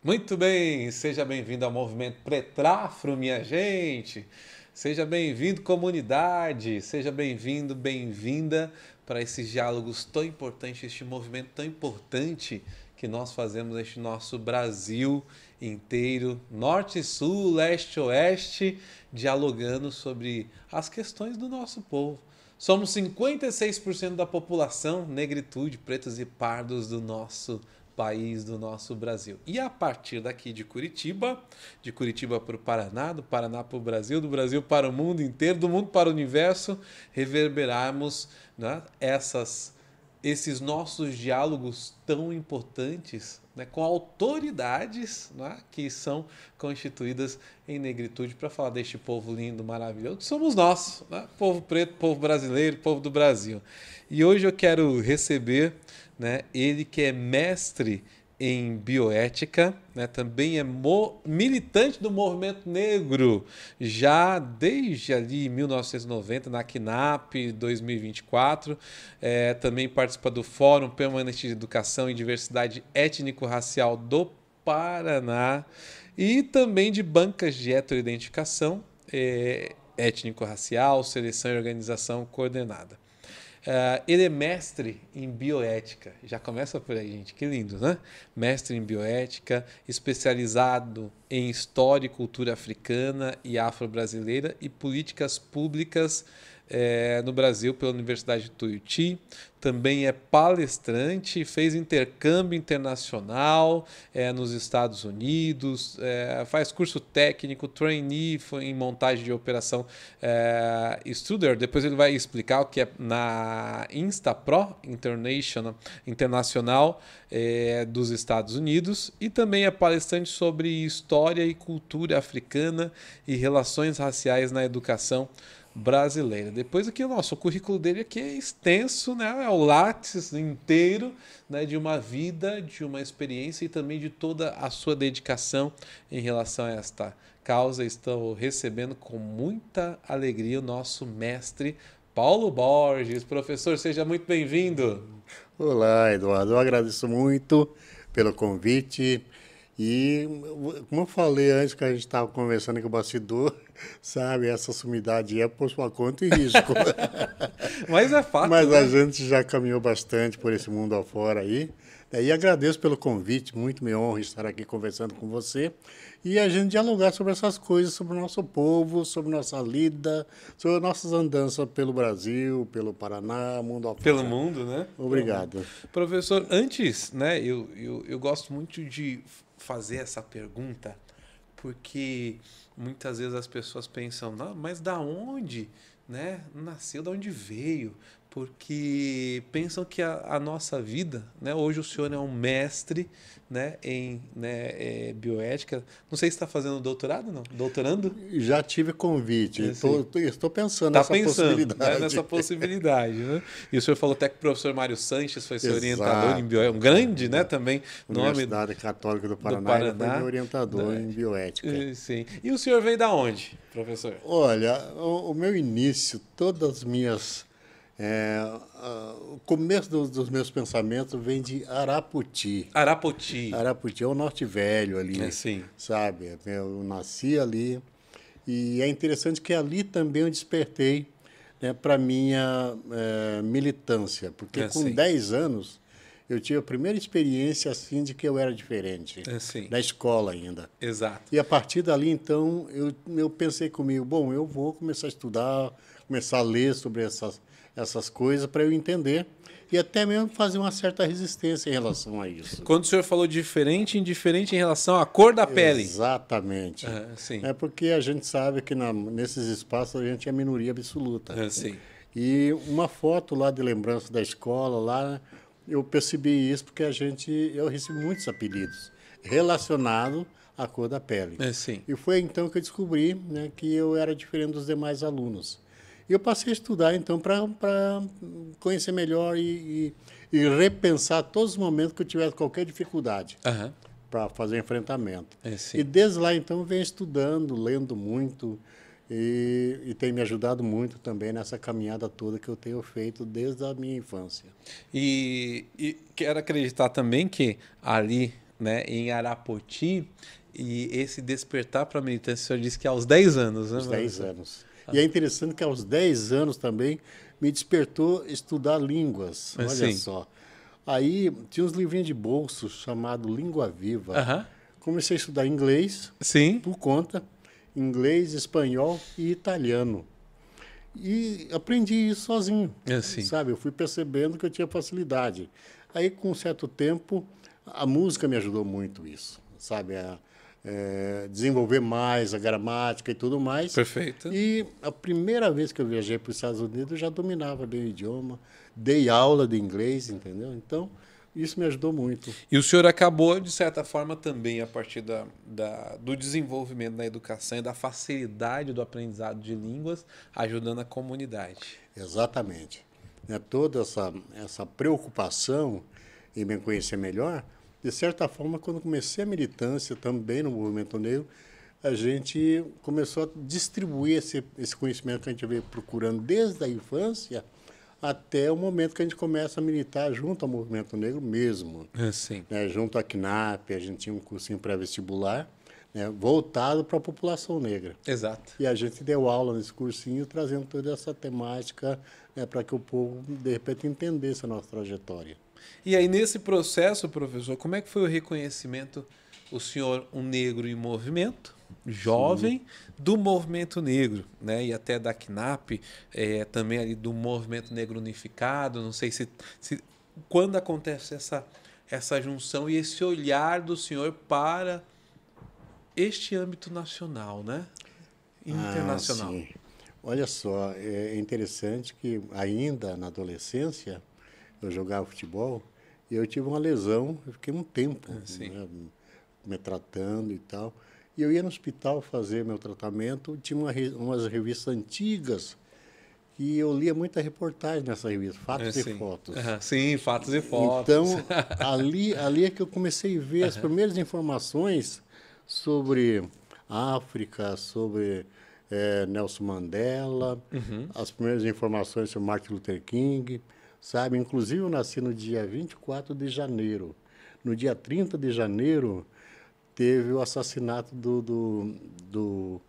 Muito bem, seja bem-vindo ao Movimento Pretrafro, minha gente. Seja bem-vindo, comunidade. Seja bem-vindo, bem-vinda para esses diálogos tão importantes, este movimento tão importante que nós fazemos neste nosso Brasil inteiro, norte, sul, leste, oeste, dialogando sobre as questões do nosso povo. Somos 56% da população, negritude, pretos e pardos do nosso país, do nosso Brasil. E a partir daqui de Curitiba para o Paraná, do Paraná para o Brasil, do Brasil para o mundo inteiro, do mundo para o universo, reverberarmos, né, esses nossos diálogos tão importantes, né, com autoridades, né, que são constituídas em negritude para falar deste povo lindo, maravilhoso, que somos nós, né, povo preto, povo brasileiro, povo do Brasil. E hoje eu quero receber, né, ele que é mestre em bioética, né, também é militante do movimento negro, já desde ali 1990, na CNAP 2024, também participa do Fórum Permanente de Educação e Diversidade Étnico-Racial do Paraná e também de bancas de heteroidentificação étnico-racial, seleção e organização coordenada. Ele é mestre em bioética. Já começa por aí, gente. Que lindo, né? Mestre em bioética, especializado em história e cultura africana e afro-brasileira e políticas públicas no Brasil pela Universidade de Tuiuti. Também é palestrante, fez intercâmbio internacional nos Estados Unidos, faz curso técnico, trainee em montagem de operação Studer. Depois ele vai explicar o que é na Instapro Internacional dos Estados Unidos, e também é palestrante sobre história e cultura africana e relações raciais na educação brasileira. Depois aqui, o currículo dele aqui é extenso, né? É o látice inteiro, né, de uma vida, de uma experiência e também de toda a sua dedicação em relação a esta causa. Estou recebendo com muita alegria o nosso mestre Paulo Borges. Professor, seja muito bem-vindo. Olá, Eduardo. Eu agradeço muito pelo convite. E, como eu falei antes que a gente estava conversando aqui o bastidor, sabe, essa sumidade é por sua conta e risco. Mas é fato, Mas a né? gente já caminhou bastante por esse mundo afora aí. E agradeço pelo convite, muito me honra estar aqui conversando com você e a gente dialogar sobre essas coisas, sobre o nosso povo, sobre nossa lida, sobre nossas andanças pelo Brasil, pelo Paraná, mundo Pelo afora. mundo, né? Pelo mundo. Obrigado. Professor, antes, né, eu gosto muito de fazer essa pergunta, porque muitas vezes as pessoas pensam, não, mas da onde, né, nasceu, da onde veio? Porque pensam que a nossa vida, né, hoje o senhor é um mestre, né, em, né, bioética. Não sei se está fazendo doutorado, não? Doutorando? Já tive convite, Assim. estou pensando Tá nessa pensando, né, possibilidade. nessa possibilidade, né? E o senhor falou até que o professor Mário Sanches foi seu orientador em Exato. bioética, um grande, né, Da também nome Universidade Católica do do Paraná, ele foi meu Paraná, orientador né? em bioética. Sim. E o senhor veio da onde, professor? Olha, o meu início, todas as minhas. O começo dos meus pensamentos vem de Araputi. Arapoti. Araputi é o Norte Velho É ali, sim. sabe? Eu nasci ali e é interessante que ali também eu despertei, né, para minha militância, porque É com sim. 10 anos eu tive a primeira experiência assim de que eu era diferente, É sim. da escola ainda. Exato. E a partir dali, então, eu pensei comigo, bom, eu vou começar a estudar, começar a ler sobre essas coisas para eu entender e até mesmo fazer uma certa resistência em relação a isso. Quando o senhor falou diferente, indiferente em relação à cor da pele. Exatamente. Sim. É porque a gente sabe que nesses espaços a gente é minoria absoluta. Sim. E uma foto lá de lembrança da escola, lá eu percebi isso porque eu recebi muitos apelidos relacionados à cor da pele. Sim. E foi então que eu descobri, né, que eu era diferente dos demais alunos. E eu passei a estudar então para conhecer melhor e repensar todos os momentos que eu tivesse qualquer dificuldade Aham. para fazer enfrentamento. E Sim. desde lá, então, eu venho estudando, lendo muito e tem me ajudado muito também nessa caminhada toda que eu tenho feito desde a minha infância. E quero acreditar também que ali né, em Arapoti, e esse despertar para a militância, o senhor disse que aos 10 anos, né? Aos 10 anos. E é interessante que aos 10 anos também me despertou estudar línguas. Olha Sim. só. Aí tinha uns livrinhos de bolso chamado Língua Viva. Aham. Comecei a estudar inglês Sim. por conta, inglês, espanhol e italiano. E aprendi isso sozinho, Sim. sabe? Eu fui percebendo que eu tinha facilidade. Aí, com um certo tempo, a música me ajudou muito isso, sabe? Desenvolver mais a gramática e tudo mais. Perfeito. E a primeira vez que eu viajei para os Estados Unidos, eu já dominava bem o idioma, dei aula de inglês, entendeu? Então, isso me ajudou muito. E o senhor acabou, de certa forma, também, a partir do desenvolvimento da educação e da facilidade do aprendizado de línguas, ajudando a comunidade. Exatamente. Né? Toda essa preocupação em me conhecer melhor, de certa forma, quando comecei a militância também no movimento negro, a gente começou a distribuir esse conhecimento que a gente veio procurando desde a infância até o momento que a gente começa a militar junto ao movimento negro mesmo. Sim. Né? Junto à CNAP, a gente tinha um cursinho pré-vestibular, né? Voltado para a população negra. Exato. E a gente deu aula nesse cursinho, trazendo toda essa temática, né, para que o povo, de repente, entendesse a nossa trajetória. E aí, nesse processo, professor, como é que foi o reconhecimento, o senhor, um negro em movimento, jovem, do movimento negro, né? E até da CNAP, também ali do movimento negro unificado, não sei se quando acontece essa junção e esse olhar do senhor para este âmbito nacional, né? Internacional. Sim. Olha só, é interessante que ainda na adolescência eu jogava futebol e eu tive uma lesão, eu fiquei um tempo, né, me tratando e tal. E eu ia no hospital fazer meu tratamento, tinha umas revistas antigas e eu lia muita reportagem nessa revista, Fatos e Fotos. Sim, Fatos e Fotos. Então, ali é que eu comecei a ver as primeiras informações sobre África, sobre Nelson Mandela, as primeiras informações sobre Martin Luther King, sabe? Inclusive, eu nasci no dia 24 de janeiro. No dia 30 de janeiro, teve o assassinato do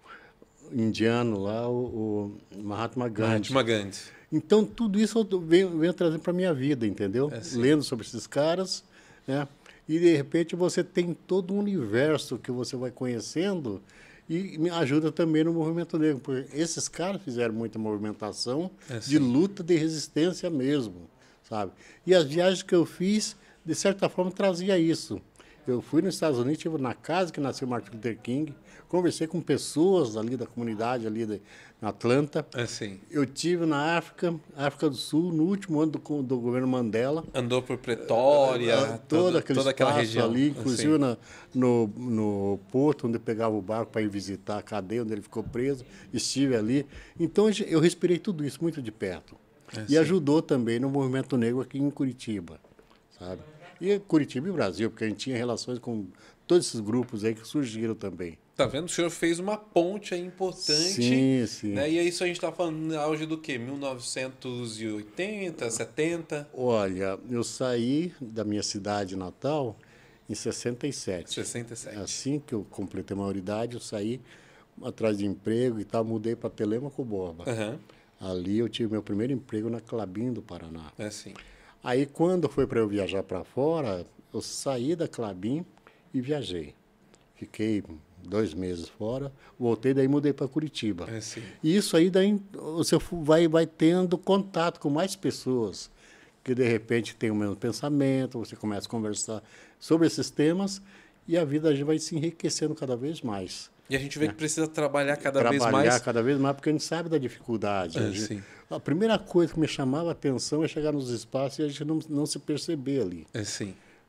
indiano lá, o Mahatma Gandhi. Mahatma Gandhi. Então, tudo isso eu venho trazendo para a minha vida, entendeu? Lendo sobre esses caras, né? E, de repente, você tem todo um universo que você vai conhecendo e me ajuda também no movimento negro, porque esses caras fizeram muita movimentação de luta, de resistência mesmo, sabe? E as viagens que eu fiz, de certa forma, trazia isso. Eu fui nos Estados Unidos, estive na casa que nasceu Martin Luther King, conversei com pessoas ali da comunidade, ali de Atlanta. Eu estive na África do Sul, no último ano do governo Mandela. Andou por Pretória, toda aquela região. Ali, inclusive no porto, onde pegava o barco para ir visitar a cadeia, onde ele ficou preso. Estive ali. Então, eu respirei tudo isso muito de perto. E ajudou também no movimento negro aqui em Curitiba, sabe? E Curitiba e Brasil, porque a gente tinha relações com todos esses grupos aí que surgiram também. Tá vendo? O senhor fez uma ponte aí importante. Sim, sim. Né? E é isso a gente está falando no auge do quê? 1980, 70? Olha, eu saí da minha cidade natal em 67. 67. Assim que eu completei a maioridade, eu saí atrás de emprego e tal, mudei para Telêmaco Borba. Ali eu tive meu primeiro emprego na Klabin do Paraná. Aí, quando foi para eu viajar para fora, eu saí da Klabin e viajei. Fiquei 2 meses fora, voltei, daí mudei para Curitiba. E isso aí, daí você vai tendo contato com mais pessoas que, de repente, têm o mesmo pensamento, você começa a conversar sobre esses temas e a vida vai se enriquecendo cada vez mais. E a gente vê que precisa trabalhar cada vez mais. Trabalhar cada vez mais, porque a gente sabe da dificuldade. A primeira coisa que me chamava a atenção é chegar nos espaços e a gente não se perceber ali.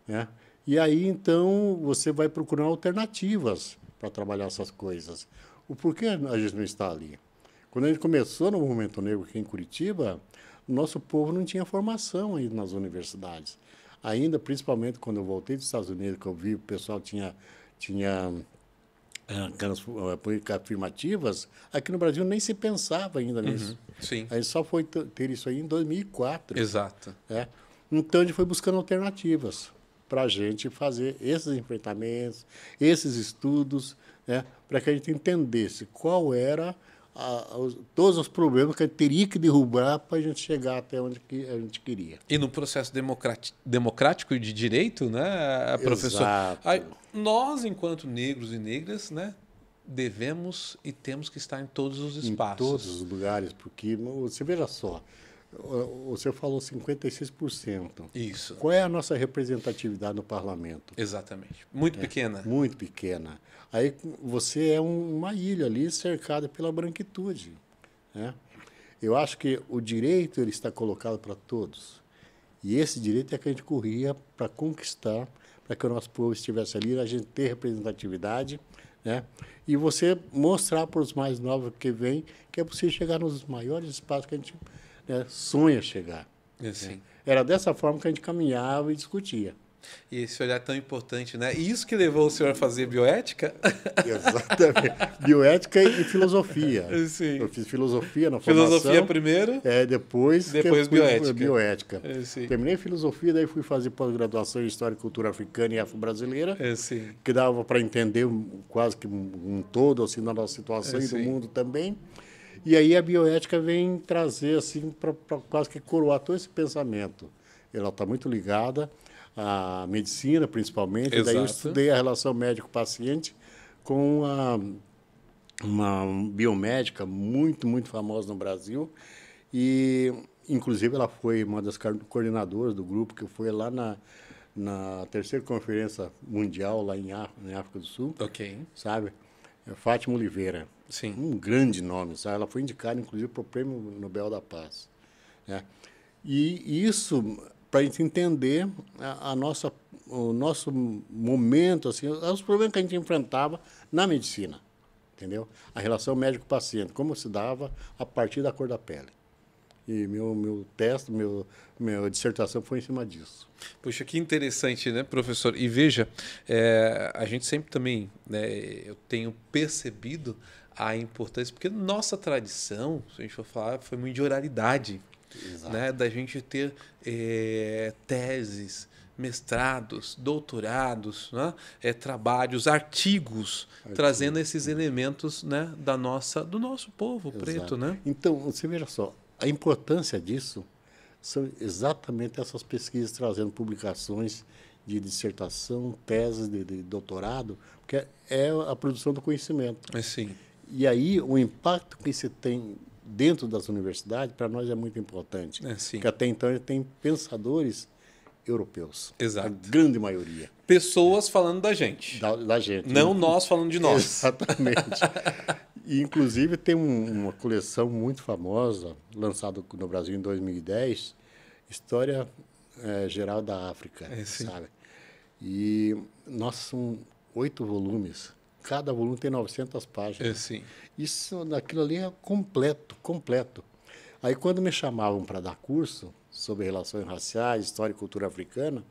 Né? E aí, então, você vai procurar alternativas para trabalhar essas coisas. O porquê a gente não está ali? Quando a gente começou no movimento negro aqui em Curitiba, o nosso povo não tinha formação aí nas universidades. Ainda, principalmente, quando eu voltei dos Estados Unidos, que eu vi o pessoal tinha aquelas políticas afirmativas, aqui no Brasil nem se pensava ainda nisso. A gente só foi ter isso aí em 2004. Exato. Então, a gente foi buscando alternativas para a gente fazer esses enfrentamentos, esses estudos, né, para que a gente entendesse qual era todos os problemas que a gente teria que derrubar para a gente chegar até onde a gente queria. E no processo democrático e de direito, né, professor? Exato. Aí, nós, enquanto negros e negras, né, devemos e temos que estar em todos os espaços. Em todos os lugares, porque você veja só, você falou 56%. Isso. Qual é a nossa representatividade no parlamento? Exatamente. Muito pequena. Muito pequena. Aí você é uma ilha ali cercada pela branquitude, né? Eu acho que o direito ele está colocado para todos. E esse direito é que a gente corria para conquistar, para que o nosso povo estivesse ali, a gente ter representatividade, né? E você mostrar para os mais novos que vêm que é possível chegar nos maiores espaços que a gente, né, sonha chegar. Assim. Né? Era dessa forma que a gente caminhava e discutia. E esse olhar tão importante, né? E isso que levou o senhor a fazer bioética? Exatamente. Bioética e filosofia. Sim. Eu fiz filosofia na formação. Filosofia primeiro? Depois bioética. Bioética. Sim. Terminei filosofia, daí fui fazer pós-graduação em História e Cultura Africana e Afro-Brasileira, Sim. que dava para entender quase que um todo assim, na nossa situação e do Sim. mundo também. E aí a bioética vem trazer assim para quase que coroar todo esse pensamento. Ela está muito ligada à medicina, principalmente. Exato. Daí eu estudei a relação médico-paciente com uma biomédica muito, muito famosa no Brasil. E, inclusive, ela foi uma das coordenadoras do grupo que foi lá na terceira conferência mundial, lá em África do Sul. Ok. Sabe? Fátima Oliveira. Sim. Um grande nome, sabe? Ela foi indicada, inclusive, para o Prêmio Nobel da Paz. Né? E isso, para a gente entender o nosso momento, assim, os problemas que a gente enfrentava na medicina, entendeu? A relação médico-paciente, como se dava a partir da cor da pele. E meu teste, minha dissertação foi em cima disso. Puxa, que interessante, né, professor? E veja, a gente sempre também, né, eu tenho percebido a importância, porque nossa tradição, se a gente for falar, foi muito de oralidade. Exato. Né, da gente ter teses, mestrados, doutorados, né, trabalhos, artigos, trazendo esses elementos, né, do nosso povo Exato. Preto. Né? Então, você veja só, a importância disso são exatamente essas pesquisas trazendo publicações de dissertação, teses de doutorado, porque é a produção do conhecimento. Sim. E aí o impacto que você tem dentro das universidades, para nós é muito importante. Porque até então a gente tem pensadores europeus. Exato. A grande maioria. Pessoas falando da gente. Da gente. Não nós falando de nós. Exatamente. E, inclusive, tem uma coleção muito famosa, lançada no Brasil em 2010, História Geral da África, sabe? E, nossa, são 8 volumes. Cada volume tem 900 páginas. Sim. Isso, daquilo ali é completo, completo. Aí, quando me chamavam para dar curso sobre relações raciais, história e cultura africana,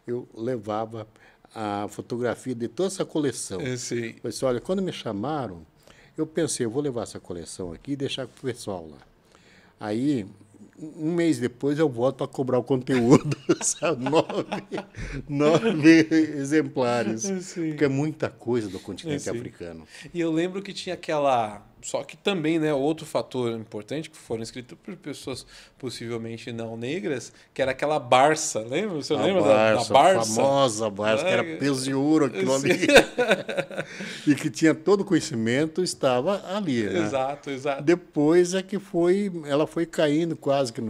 eu levava a fotografia de toda essa coleção. Sim. Eu disse, olha, quando me chamaram, eu pensei, eu vou levar essa coleção aqui e deixar para o pessoal lá. Aí, um mês depois, eu volto para cobrar o conteúdo, sabe? 9 exemplares. Sim. Porque é muita coisa do continente africano. E eu lembro que tinha aquela... Só que também, né, outro fator importante, que foram escritos por pessoas possivelmente não negras, que era aquela Barça, lembra? Você lembra da Barça? A famosa Barça, que era peso de ouro aquilo ali. E que tinha todo o conhecimento, estava ali. Né? Exato, exato. Depois é que ela foi caindo quase que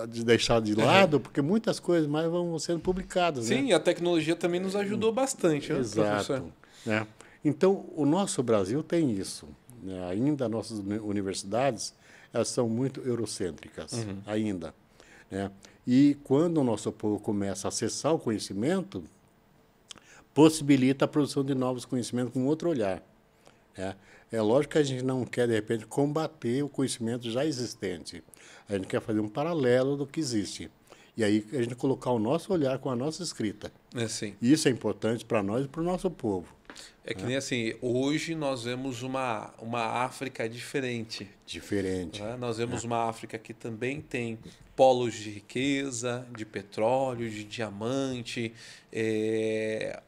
de deixar de lado, porque muitas coisas mais vão sendo publicadas. Sim, né? A tecnologia também nos ajudou bastante, né, Exato. professor? Né? Então, o nosso Brasil tem isso. Né? Ainda nossas universidades elas são muito eurocêntricas, ainda. Né? E quando o nosso povo começa a acessar o conhecimento, possibilita a produção de novos conhecimentos com outro olhar. Né? É lógico que a gente não quer, de repente, combater o conhecimento já existente. A gente quer fazer um paralelo do que existe. E aí a gente colocar o nosso olhar com a nossa escrita. Sim. Isso é importante para nós e para o nosso povo. É que nem assim, hoje nós vemos uma África diferente. Diferente. Né? Nós vemos uma África que também tem polos de riqueza, de petróleo, de diamante,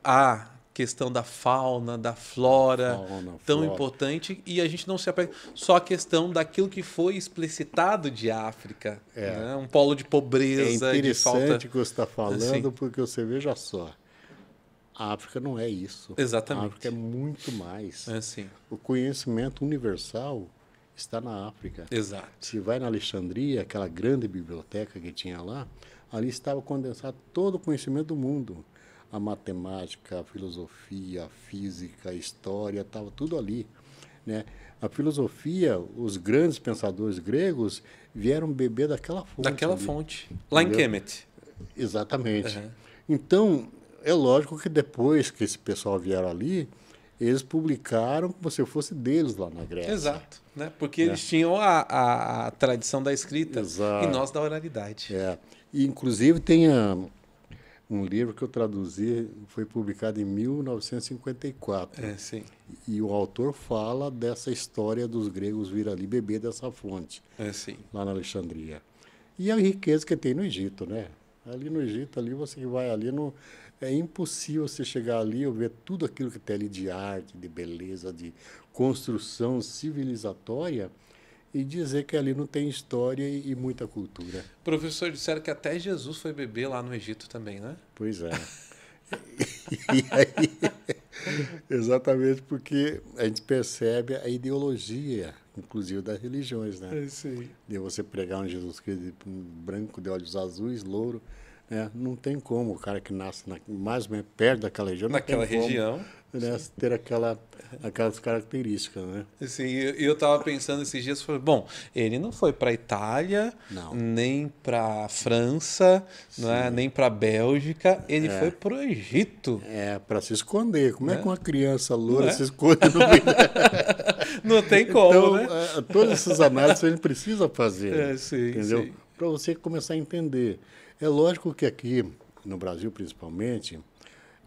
a questão da fauna, da flora, tão importante, e a gente não se apega só à questão daquilo que foi explicitado de África. Né? Um polo de pobreza, é de falta... interessante o que você está falando, assim. porque você veja só, a África não é isso. Exatamente. A África é muito mais. Assim. O conhecimento universal está na África. Exato. Se vai na Alexandria, aquela grande biblioteca que tinha lá, ali estava condensado todo o conhecimento do mundo. A matemática, a filosofia, a física, a história, estava tudo ali. Né? A filosofia, os grandes pensadores gregos vieram beber daquela fonte. Daquela ali. fonte. Lá em Kemet. Exatamente. Então, é lógico que depois que esse pessoal vieram ali, eles publicaram como se fosse deles lá na Grécia. Exato. Né? Porque eles tinham a tradição da escrita. Exato. E nós da oralidade. E, inclusive, tem um livro que eu traduzi, foi publicado em 1954. Sim. E o autor fala dessa história dos gregos vir ali beber dessa fonte, Sim. lá na Alexandria. E a riqueza que tem no Egito, né? Ali no Egito, ali você vai ali, é impossível você chegar ali e ver tudo aquilo que tem ali de arte, de beleza, de construção civilizatória e dizer que ali não tem história e muita cultura. Professor, disseram que até Jesus foi beber lá no Egito também, né? Pois é. E aí, exatamente porque a gente percebe a ideologia, inclusive das religiões, né? Sim. De você pregar um Jesus Cristo branco, de olhos azuis, louro, né? Não tem como o cara que nasce mais ou menos perto daquela região, naquela região, né, ter aquelas características, né? Sim, eu estava pensando esses dias, falei, bom, ele não foi para a Itália, nem para a França, né, nem para a Bélgica, ele foi para o Egito. Para se esconder. Como é que uma criança loura se esconde no meio? Não tem como, então, né? Todas essas análises a gente precisa fazer, sim, entendeu? Para você começar a entender. É lógico que aqui, no Brasil principalmente,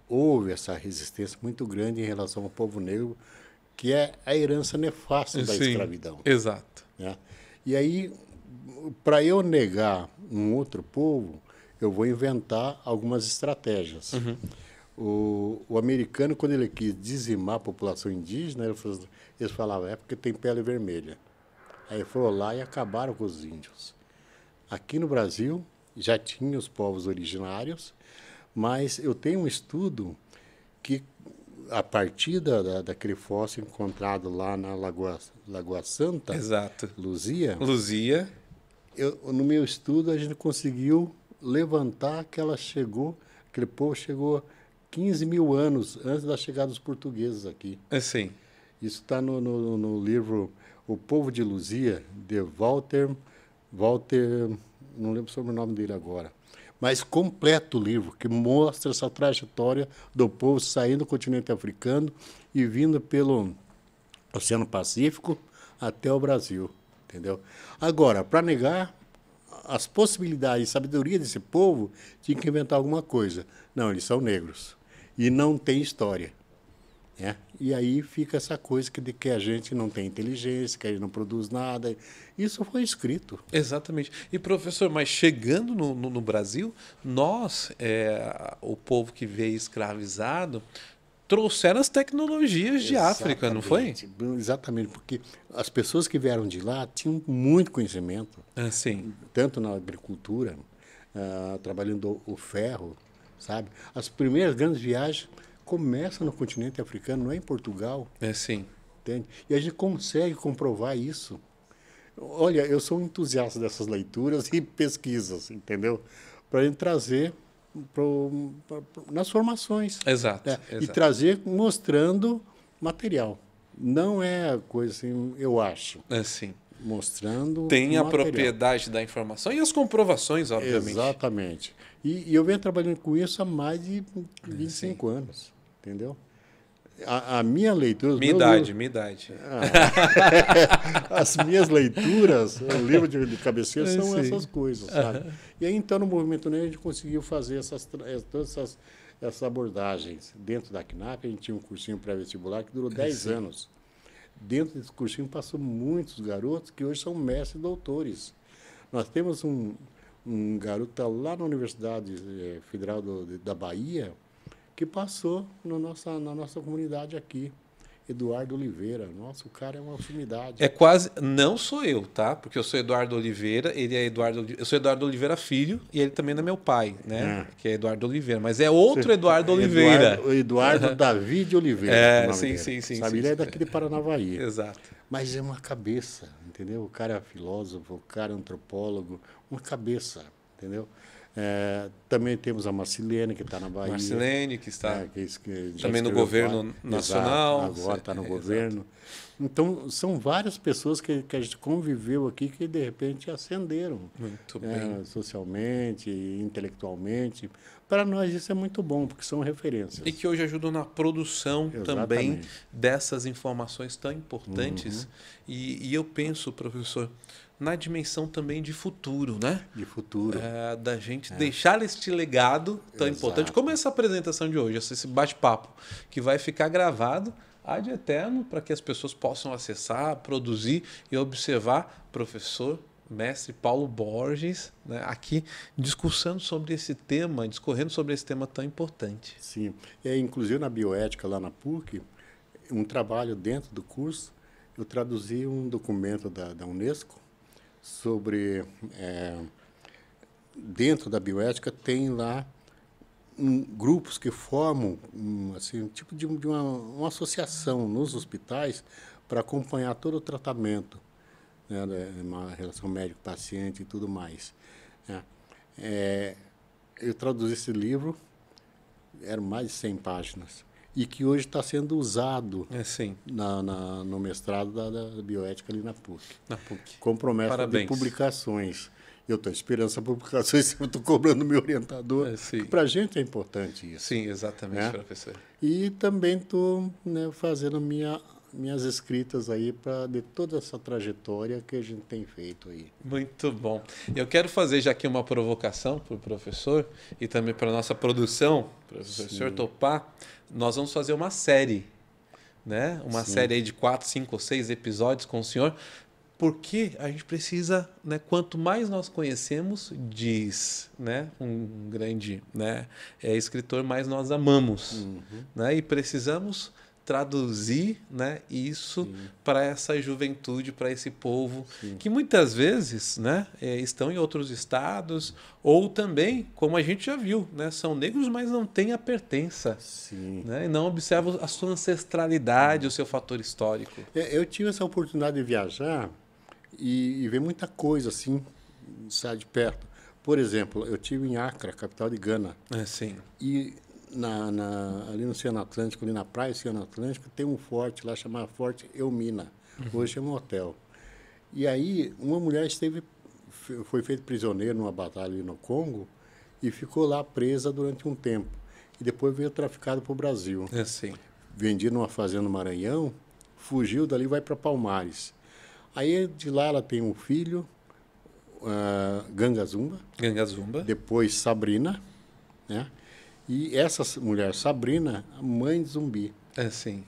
houve essa resistência muito grande em relação ao povo negro, que é a herança nefasta da escravidão. Exato. Né? E aí, para eu negar um outro povo, eu vou inventar algumas estratégias. O americano, quando ele quis dizimar a população indígena, eles falavam, é porque tem pele vermelha. Aí foram lá e acabaram com os índios. Aqui no Brasil, já tinha os povos originários, mas eu tenho um estudo que, a partir daquele fóssil encontrado lá na Lagoa Santa, Exato. Luzia, no meu estudo a gente conseguiu levantar que aquele povo chegou 15 mil anos antes da chegada dos portugueses aqui. Sim. Isso está no livro O Povo de Luzia, de Walter, não lembro sobre o nome dele agora, mas completo o livro, que mostra essa trajetória do povo saindo do continente africano e vindo pelo Oceano Pacífico até o Brasil, entendeu? Agora, para negar as possibilidades e sabedoria desse povo, tinha que inventar alguma coisa. Não, eles são negros e não tem história. Né? E aí fica essa coisa de que a gente não tem inteligência, que a gente não produz nada. Isso foi escrito. Exatamente. E, professor, mas chegando no Brasil, nós, o povo que veio escravizado, trouxeram as tecnologias de África, não foi? Exatamente, porque as pessoas que vieram de lá tinham muito conhecimento. Sim. Tanto na agricultura, trabalhando o ferro, sabe? As primeiras grandes viagens começa no continente africano, não é em Portugal. Sim. Entende? E a gente consegue comprovar isso. Olha, eu sou um entusiasta dessas leituras e pesquisas, entendeu? Para a gente trazer nas formações. Exato, né? exato. E trazer mostrando material. Não é coisa assim, eu acho. Sim. Mostrando tem a material. Propriedade da informação e as comprovações, obviamente. Exatamente. E eu venho trabalhando com isso há mais de 25 anos. Entendeu? A minha leitura... Minha idade. As minhas leituras, o livro de cabeceira, são essas coisas, sabe? E aí, então, no Movimento Negro, a gente conseguiu fazer todas essas abordagens. Dentro da CNAP, a gente tinha um cursinho pré-vestibular que durou 10 anos. Dentro desse cursinho passou muitos garotos que hoje são mestres e doutores. Nós temos um garoto que está lá na Universidade Federal da Bahia, que passou na nossa comunidade aqui. Eduardo Oliveira. Nossa, o cara é uma sumidade. É quase. Não sou eu, tá? Porque eu sou Eduardo Oliveira, ele é Eduardo. Eu sou Eduardo Oliveira Filho e ele também é meu pai, né? Que é Eduardo Oliveira. Mas é outro Eduardo Oliveira. Eduardo David Oliveira. Sim. Sabe, ele é daqui de Paranavaí. Exato. Mas é uma cabeça, entendeu? O cara é filósofo, o cara é antropólogo, uma cabeça, entendeu? Também temos a Marcilene, que está na Bahia. Marcilene, que está que também no governo nacional. Exato, agora está no governo. Então, são várias pessoas que a gente conviveu aqui que, de repente, ascenderam. Muito bem. Socialmente, intelectualmente. Para nós, isso é muito bom, porque são referências. E que hoje ajudam na produção também dessas informações tão importantes. E eu penso, professor, na dimensão também de futuro, né? De futuro. Da gente deixar este legado tão importante, como essa apresentação de hoje, esse bate-papo, que vai ficar gravado ad eterno para que as pessoas possam acessar, produzir e observar professor, mestre Paulo Borges, né, aqui discorrendo sobre esse tema tão importante. Sim. Inclusive na bioética lá na PUC, um trabalho dentro do curso, eu traduzi um documento da Unesco sobre, dentro da bioética, tem lá grupos que formam assim, um tipo de uma associação nos hospitais para acompanhar todo o tratamento, né, uma relação médico-paciente e tudo mais. Eu traduzi esse livro, eram mais de 100 páginas, e que hoje está sendo usado no mestrado da bioética ali na PUC. Com promessa de publicações. Eu estou esperando essa publicação, eu estou cobrando meu orientador. Para a gente é importante isso. Sim, exatamente, professor. E também estou fazendo minhas escritas aí de toda essa trajetória que a gente tem feito aí. Muito bom. Eu quero fazer já aqui uma provocação para o professor e também para a nossa produção, para o professor topar. Nós vamos fazer uma série, né? Uma série aí de 4, 5 ou 6 episódios com o senhor, porque a gente precisa, né? Quanto mais nós conhecemos, diz, né? Um grande, né? Escritor, mais nós amamos, né? E precisamos traduzir, né, isso para essa juventude, para esse povo que muitas vezes, né, estão em outros estados ou também, como a gente já viu, né, são negros, mas não têm a pertença, né, e não observam a sua ancestralidade, o seu fator histórico. Eu tive essa oportunidade de viajar e ver muita coisa assim, sair de perto. Por exemplo, eu estive em Accra, capital de Gana. E ali no Oceano Atlântico, ali na praia do Oceano Atlântico, tem um forte lá chamado Forte Elmina. Hoje é um hotel. E aí, uma mulher foi feita prisioneira numa batalha ali no Congo e ficou lá presa durante um tempo. E depois veio traficada para o Brasil. Vendida numa fazenda no Maranhão, fugiu dali e vai para Palmares. Aí, de lá, ela tem um filho, Ganga Zumba. Depois, Sabrina, né? E essa mulher, Sabrina, a mãe de Zumbi.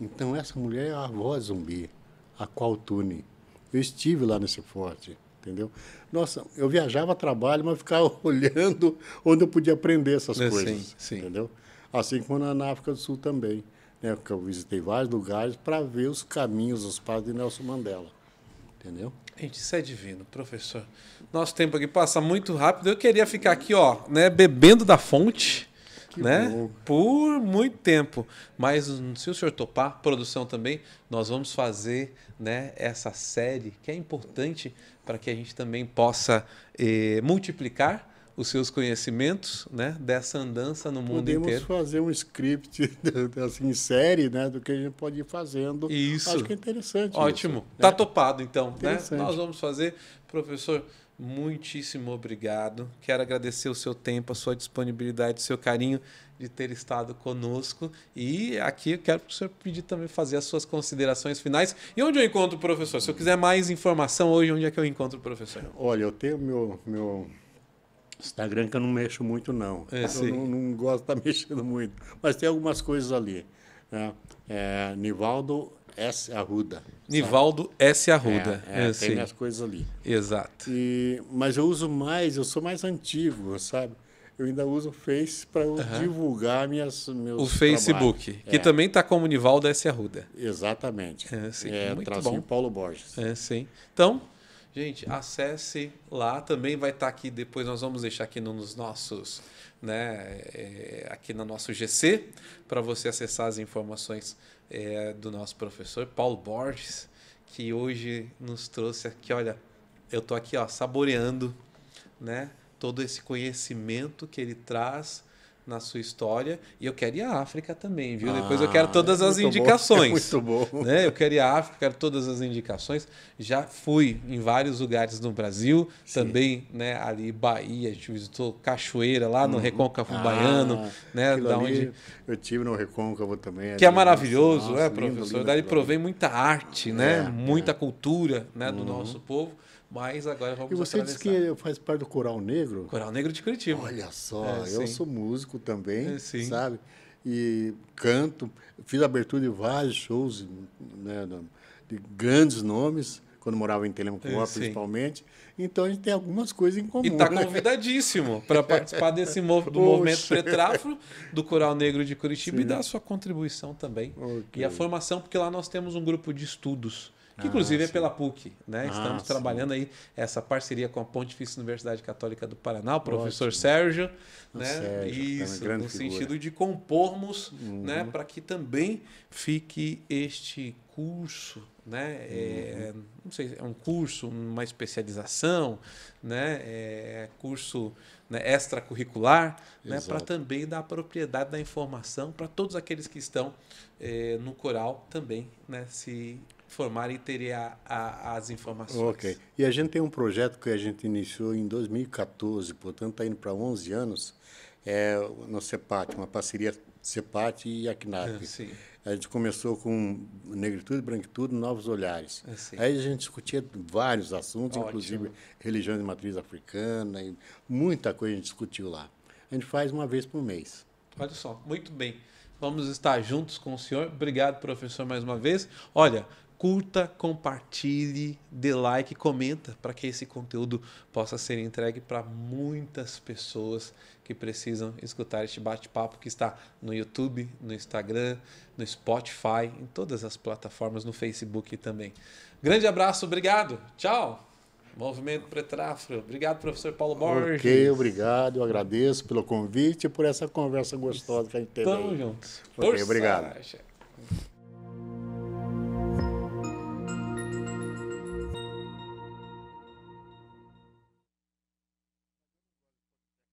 Então, essa mulher é a avó de Zumbi, a Qualtune. Eu estive lá nesse forte, entendeu? Nossa, eu viajava a trabalho, mas ficava olhando onde eu podia aprender essas coisas, entendeu? Assim como na África do Sul também, né? Porque eu visitei vários lugares para ver os caminhos, os passos de Nelson Mandela, entendeu? Gente, isso é divino, professor. Nosso tempo aqui passa muito rápido. Eu queria ficar aqui, ó, né, bebendo da fonte, né? Por muito tempo. Mas se o senhor topar, produção também, nós vamos fazer, né, essa série que é importante para que a gente também possa multiplicar os seus conhecimentos, né, dessa andança no mundo inteiro. Podemos fazer um script assim, série, né, do que a gente pode ir fazendo. Isso. Acho que é interessante. Ótimo. Tá topado, então, né? Nós vamos fazer. Professor, muitíssimo obrigado. Quero agradecer o seu tempo, a sua disponibilidade, o seu carinho de ter estado conosco. E aqui eu quero que o senhor pedir também fazer as suas considerações finais. E onde eu encontro o professor? Se eu quiser mais informação hoje, onde é que eu encontro o professor? Olha, eu tenho Instagram que eu não mexo muito, não. Sim. Eu não gosto de estar mexendo muito. Mas tem algumas coisas ali. Né? Nivaldo S. Arruda. Nivaldo S. Arruda. Tem minhas coisas ali. Exato. Mas eu uso mais, eu sou mais antigo, sabe? Eu ainda uso o Face para divulgar meus O Facebook, trabalhos. que também está como Nivaldo S. Arruda. Exatamente. Sim, muito tracinho bom. Paulo Borges. Sim. Então, gente, acesse lá. Também vai estar aqui, depois nós vamos deixar aqui nos nossos, né, aqui no nosso GC, para você acessar as informações do nosso professor Paulo Borges, que hoje nos trouxe aqui, olha, eu estou aqui, ó, saboreando, né, todo esse conhecimento que ele traz na sua história. E eu quero ir à África também, viu? Depois eu quero todas as indicações. Muito bom. Né? Eu quero ir à África, quero todas as indicações. Já fui em vários lugares no Brasil, também, né, ali Bahia, a gente visitou Cachoeira, lá no Recôncavo Baiano. Né, da onde... Eu tive no Recôncavo também. Que é maravilhoso, nossa, professor? Lindo, Daí provei muita arte, né? Muita é. cultura, né, do nosso povo. Mas agora vamos atravessar. E você disse que faz parte do Coral Negro? Coral Negro de Curitiba. Olha só, eu sou músico também, sim. sabe? E canto, fiz abertura de vários shows, né, de grandes nomes, quando morava em Telemaco, principalmente. Então a gente tem algumas coisas em comum. E está convidadíssimo para participar do movimento Pretráfilo, do Coral Negro de Curitiba, e dar a sua contribuição também. E a formação, porque lá nós temos um grupo de estudos, que inclusive é pela PUC, né? Estamos trabalhando aí essa parceria com a Pontifícia Universidade Católica do Paraná, o professor Sérgio, né? Sérgio, isso, no figura. sentido de compormos, né? Para que também fique este curso, né? Não sei, é um curso, uma especialização, né? Curso, né, extracurricular, né? Para também dar propriedade da informação para todos aqueles que estão no coral também, né? Se formar e ter as informações. Ok. E a gente tem um projeto que a gente iniciou em 2014, portanto está indo para 11 anos, no CEPAT, uma parceria CEPAT e ACNAP. A gente começou com Negritude, Branquitude, Novos Olhares. Aí a gente discutia vários assuntos, inclusive religião de matriz africana, e muita coisa a gente discutiu lá. A gente faz uma vez por mês. Olha só, muito bem. Vamos estar juntos com o senhor. Obrigado, professor, mais uma vez. Olha, curta, compartilhe, dê like, comenta para que esse conteúdo possa ser entregue para muitas pessoas que precisam escutar este bate-papo que está no YouTube, no Instagram, no Spotify, em todas as plataformas, no Facebook também. Grande abraço, obrigado. Tchau. Movimento Pretráfilo. Obrigado, professor Paulo Borges. Ok, obrigado. Eu agradeço pelo convite e por essa conversa gostosa que a gente teve. Tamo juntos. Ok, obrigado.